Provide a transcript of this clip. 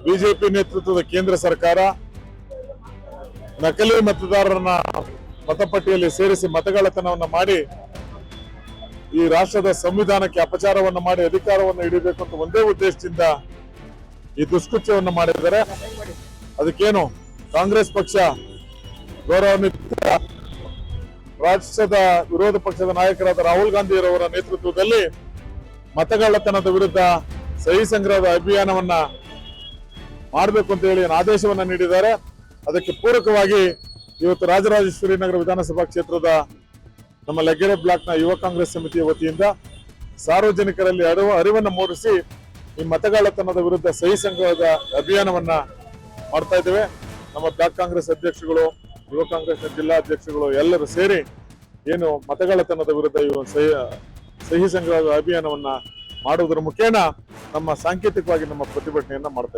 BJP ನೇತೃತ್ವದ ಕೇಂದ್ರ ಸರ್ಕಾರ ನಕಲಿ ಮತದಾರರನ್ನ ಮತಪಟ್ಟಿಯಲ್ಲಿ ಸೇರಿಸಿ ಮತಗಳ್ಳತನವನ್ನು ಮಾಡಿ ಈ ರಾಷ್ಟ್ರದ ಸಂವಿಧಾನಕ್ಕೆ ಅಪಚಾರವನ್ನು ಮಾಡಿ ಅಧಿಕಾರವನ್ನು ಹಿಡಿಬೇಕು ಅಂತ ಒಂದೇ ಉದ್ದೇಶದಿಂದ ಈ ದುಷ್ಕೃತ್ಯವನ್ನು ಮಾಡಿದ್ದಾರೆ. ಅದಕ್ಕೇನು ಕಾಂಗ್ರೆಸ್ ಪಕ್ಷ ಗೌರವಾನ್ವಿತ ರಾಜ್ಯದ ವಿರೋಧ ಪಕ್ಷದ ನಾಯಕರಾದ ರಾಹುಲ್ ಗಾಂಧಿಯವರ ನೇತೃತ್ವದಲ್ಲಿ ಮತಗಳ್ಳತನದ ವಿರುದ್ಧ ಸಹಿ ಸಂಗ್ರಹದ ಅಭಿಯಾನವನ್ನ ಮಾಡಬೇಕು ಅಂತ ಹೇಳಿ ಆದೇಶವನ್ನ ನೀಡಿದ್ದಾರೆ. ಅದಕ್ಕೆ ಪೂರಕವಾಗಿ ಇವತ್ತು ರಾಜರಾಜೇಶ್ವರಿ ನಗರ ವಿಧಾನಸಭಾ ಕ್ಷೇತ್ರದ ನಮ್ಮ ಲಗ್ಗೆರೆ ಬ್ಲಾಕ್ನ ಯುವ ಕಾಂಗ್ರೆಸ್ ಸಮಿತಿಯ ವತಿಯಿಂದ ಸಾರ್ವಜನಿಕರಲ್ಲಿ ಅರಿವನ್ನು ಮೂಡಿಸಿ ಈ ಮತಗಳ್ಳತನದ ವಿರುದ್ಧ ಸಹಿ ಸಂಗ್ರಹದ ಅಭಿಯಾನವನ್ನ ಮಾಡ್ತಾ ಇದ್ದೇವೆ. ನಮ್ಮ ಬ್ಲಾಕ್ ಕಾಂಗ್ರೆಸ್ ಅಧ್ಯಕ್ಷಗಳು, ಯುವ ಕಾಂಗ್ರೆಸ್ನ ಜಿಲ್ಲಾ ಅಧ್ಯಕ್ಷಗಳು ಎಲ್ಲರೂ ಸೇರಿ ಏನು ಮತಗಳ್ಳತನದ ವಿರುದ್ಧ ಸಹಿ ಸಂಗ್ರಹದ ಅಭಿಯಾನವನ್ನ ಮಾಡುವುದರ ಮುಖೇನ ನಮ್ಮ ಸಾಂಕೇತಿಕವಾಗಿ ನಮ್ಮ ಪ್ರತಿಭಟನೆಯನ್ನ ಮಾಡ್ತಾ ಇದ್ದೇವೆ.